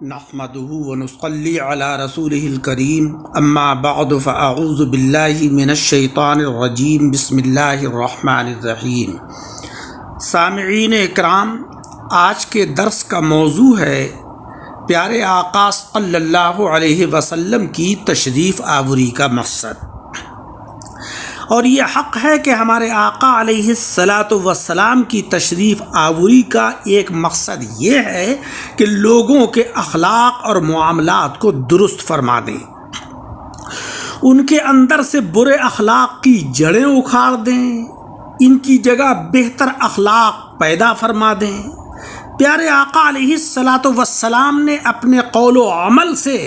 نحمده ونصلي على رسوله الكريم اما بعد فاعوذ بالله من الشیطان الرجیم بسم اللہ الرحمن الرحیم۔ سامعین اکرام، آج کے درس کا موضوع ہے پیارے آقا صلی اللہ علیہ وسلم کی تشریف آوری کا مقصد، اور یہ حق ہے کہ ہمارے آقا علیہ الصلاۃ والسلام کی تشریف آوری کا ایک مقصد یہ ہے کہ لوگوں کے اخلاق اور معاملات کو درست فرما دیں، ان کے اندر سے برے اخلاق کی جڑیں اکھاڑ دیں، ان کی جگہ بہتر اخلاق پیدا فرما دیں۔ پیارے آقا علیہ الصلاۃ والسلام نے اپنے قول و عمل سے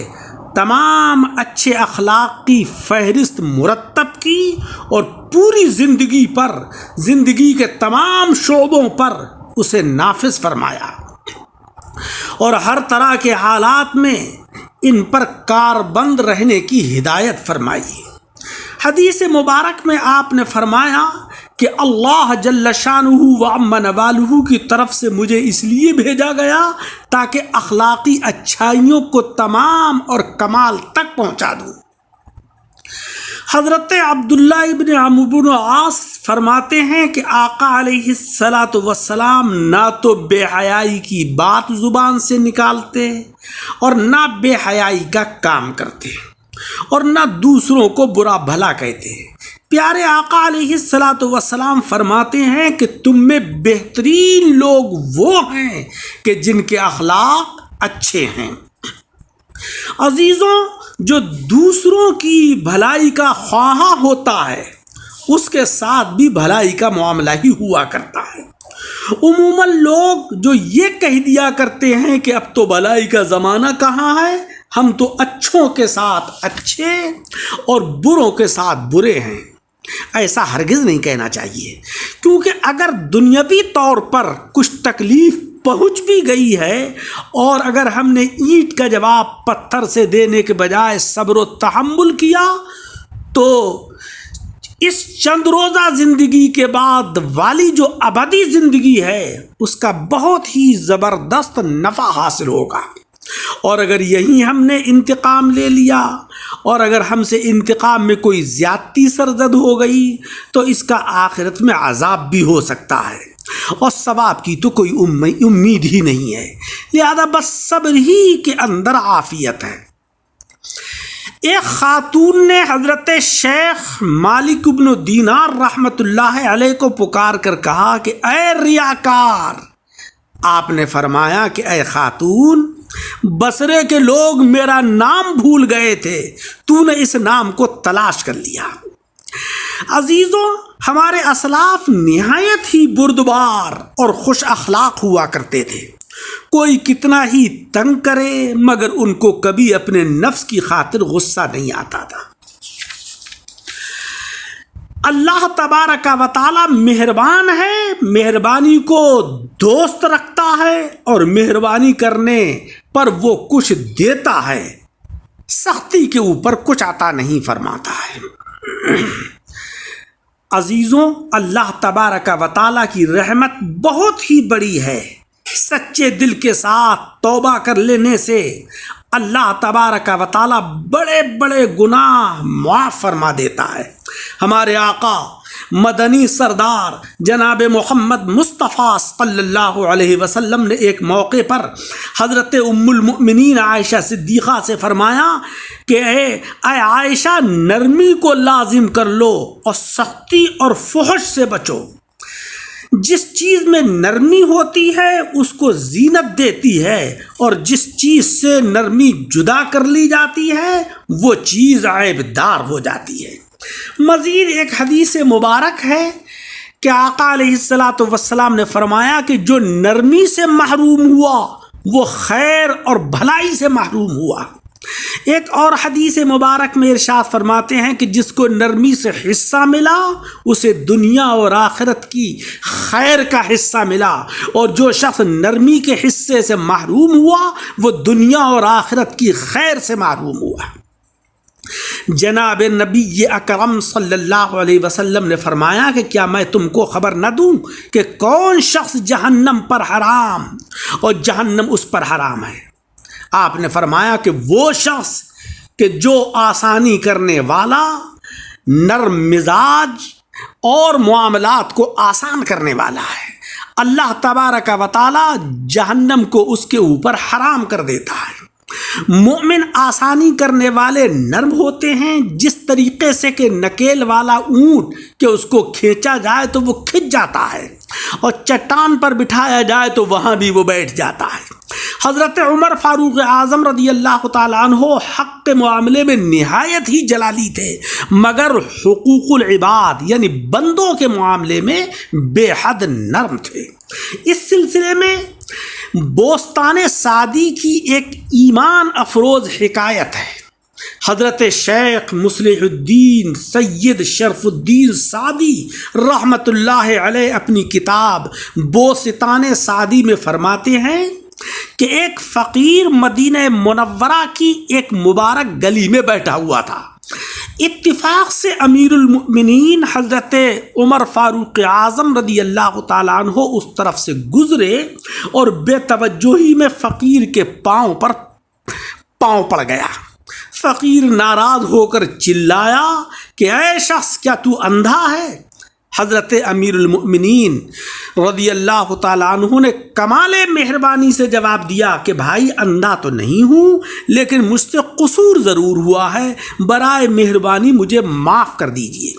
تمام اچھے اخلاق کی فہرست مرتب کی اور پوری زندگی کے تمام شعبوں پر اسے نافذ فرمایا، اور ہر طرح کے حالات میں ان پر کاربند رہنے کی ہدایت فرمائی۔ حدیث مبارک میں آپ نے فرمایا کہ اللہ جل شانہ و عم نوالہ کی طرف سے مجھے اس لیے بھیجا گیا تاکہ اخلاقی اچھائیوں کو تمام اور کمال تک پہنچا دوں۔ حضرت عبداللہ ابن عمرو بن عاص فرماتے ہیں کہ آقا علیہ الصلاۃ والسلام نہ تو بے حیائی کی بات زبان سے نکالتے اور نہ بے حیائی کا کام کرتے اور نہ دوسروں کو برا بھلا کہتے۔ پیارے آقا علیہ الصلاۃ والسلام فرماتے ہیں کہ تم میں بہترین لوگ وہ ہیں کہ جن کے اخلاق اچھے ہیں۔ عزیزوں، جو دوسروں کی بھلائی کا خواہاں ہوتا ہے اس کے ساتھ بھی بھلائی کا معاملہ ہی ہوا کرتا ہے۔ عموماً لوگ جو یہ کہہ دیا کرتے ہیں کہ اب تو بھلائی کا زمانہ کہاں ہے، ہم تو اچھوں کے ساتھ اچھے اور بروں کے ساتھ برے ہیں، ایسا ہرگز نہیں کہنا چاہیے، کیونکہ اگر دنیاوی طور پر کچھ تکلیف پہنچ بھی گئی ہے اور اگر ہم نے اینٹ کا جواب پتھر سے دینے کے بجائے صبر و تحمل کیا تو اس چند روزہ زندگی کے بعد والی جو ابدی زندگی ہے اس کا بہت ہی زبردست نفع حاصل ہوگا۔ اور اگر یہیں ہم نے انتقام لے لیا اور اگر ہم سے انتقام میں کوئی زیادتی سرزد ہو گئی تو اس کا آخرت میں عذاب بھی ہو سکتا ہے، اور ثواب کی تو کوئی امید ہی نہیں ہے، لہذا بس صبر ہی کے اندر عافیت ہے۔ ایک خاتون نے حضرت شیخ مالک بن دینار رحمۃ اللہ علیہ کو پکار کر کہا کہ اے ریاکار، آپ نے فرمایا کہ اے خاتون، بصرے کے لوگ میرا نام بھول گئے تھے، تو نے اس نام کو تلاش کر لیا۔ عزیزوں، ہمارے اسلاف نہایت ہی بردبار اور خوش اخلاق ہوا کرتے تھے، کوئی کتنا ہی تنگ کرے مگر ان کو کبھی اپنے نفس کی خاطر غصہ نہیں آتا تھا۔ اللہ تبارک و تعالی مہربان ہے، مہربانی کو دوست رکھتا ہے اور مہربانی کرنے پر وہ کچھ دیتا ہے، سختی کے اوپر کچھ عطا نہیں فرماتا ہے۔ عزیزوں، اللہ تبارک و تعالی کی رحمت بہت ہی بڑی ہے، سچے دل کے ساتھ توبہ کر لینے سے اللہ تبارک و تعالی بڑے بڑے گناہ معاف فرما دیتا ہے۔ ہمارے آقا مدنی سردار جناب محمد مصطفیٰ صلی اللہ علیہ وسلم نے ایک موقع پر حضرت ام المؤمنین عائشہ صدیقہ سے فرمایا کہ اے عائشہ، نرمی کو لازم کر لو اور سختی اور فحش سے بچو۔ جس چیز میں نرمی ہوتی ہے اس کو زینت دیتی ہے، اور جس چیز سے نرمی جدا کر لی جاتی ہے وہ چیز عیب دار ہو جاتی ہے۔ مزید ایک حدیث مبارک ہے کہ آقا علیہ الصلاۃ والسلام نے فرمایا کہ جو نرمی سے محروم ہوا وہ خیر اور بھلائی سے محروم ہوا۔ ایک اور حدیث مبارک میں ارشاد فرماتے ہیں کہ جس کو نرمی سے حصہ ملا اسے دنیا اور آخرت کی خیر کا حصہ ملا، اور جو شخص نرمی کے حصے سے محروم ہوا وہ دنیا اور آخرت کی خیر سے محروم ہوا۔ جناب نبی اکرم صلی اللہ علیہ وسلم نے فرمایا کہ کیا میں تم کو خبر نہ دوں کہ کون شخص جہنم پر حرام اور جہنم اس پر حرام ہے۔ آپ نے فرمایا کہ وہ شخص کہ جو آسانی کرنے والا، نرم مزاج اور معاملات کو آسان کرنے والا ہے، اللہ تبارک و تعالی جہنم کو اس کے اوپر حرام کر دیتا ہے۔ مومن آسانی کرنے والے نرم ہوتے ہیں، جس طریقے سے کہ نکیل والا اونٹ کہ اس کو کھینچا جائے تو وہ کھنچ جاتا ہے، اور چٹان پر بٹھایا جائے تو وہاں بھی وہ بیٹھ جاتا ہے۔ حضرت عمر فاروق اعظم رضی اللہ تعالیٰ عنہ حق کے معاملے میں نہایت ہی جلالی تھے، مگر حقوق العباد یعنی بندوں کے معاملے میں بے حد نرم تھے۔ اس سلسلے میں بوستان سعدی کی ایک ایمان افروز حکایت ہے۔ حضرت شیخ مصلح الدین سید شرف الدین سعدی رحمۃ اللہ علیہ اپنی کتاب بوستان سعدی میں فرماتے ہیں کہ ایک فقیر مدینہ منورہ کی ایک مبارک گلی میں بیٹھا ہوا تھا۔ اتفاق سے امیر المؤمنین حضرت عمر فاروق اعظم رضی اللہ تعالیٰ عنہ اس طرف سے گزرے اور بے توجہی میں فقیر کے پاؤں پڑ گیا۔ فقیر ناراض ہو کر چلایا کہ اے شخص، کیا تو اندھا ہے؟ حضرت امیر المؤمنین رضی اللہ تعالیٰ عنہ نے کمال مہربانی سے جواب دیا کہ بھائی، اندھا تو نہیں ہوں، لیکن مجھ سے قصور ضرور ہوا ہے، برائے مہربانی مجھے معاف کر دیجیے۔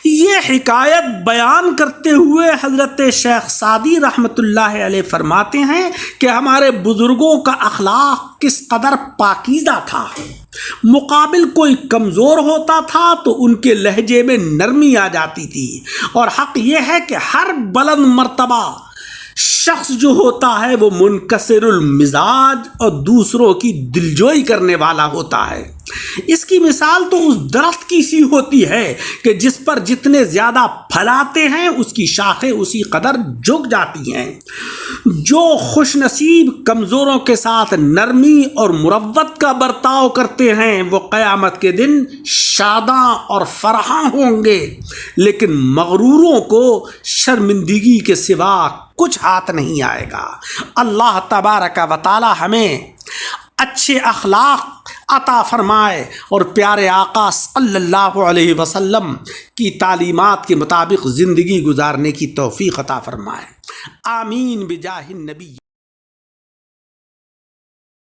یہ حکایت بیان کرتے ہوئے حضرت شیخ سعدی رحمۃ اللہ علیہ فرماتے ہیں کہ ہمارے بزرگوں کا اخلاق کس قدر پاکیزہ تھا۔ مقابل کوئی کمزور ہوتا تھا تو ان کے لہجے میں نرمی آ جاتی تھی، اور حق یہ ہے کہ ہر بلند مرتبہ شخص جو ہوتا ہے وہ منکسر المزاج اور دوسروں کی دلجوئی کرنے والا ہوتا ہے۔ اس کی مثال تو اس درخت کی سی ہوتی ہے کہ جس پر جتنے زیادہ پھل آتے ہیں اس کی شاخیں اسی قدر جھک جاتی ہیں۔ جو خوش نصیب کمزوروں کے ساتھ نرمی اور مروت کا برتاؤ کرتے ہیں وہ قیامت کے دن شاداں اور فرحاں ہوں گے، لیکن مغروروں کو شرمندگی کے سوا کچھ ہاتھ نہیں آئے گا۔ اللہ تبارک و تعالی ہمیں اچھے اخلاق عطا فرمائے اور پیارے آقا صلی اللہ علیہ وسلم کی تعلیمات کے مطابق زندگی گزارنے کی توفیق عطا فرمائے۔ آمین بجاہ النبی۔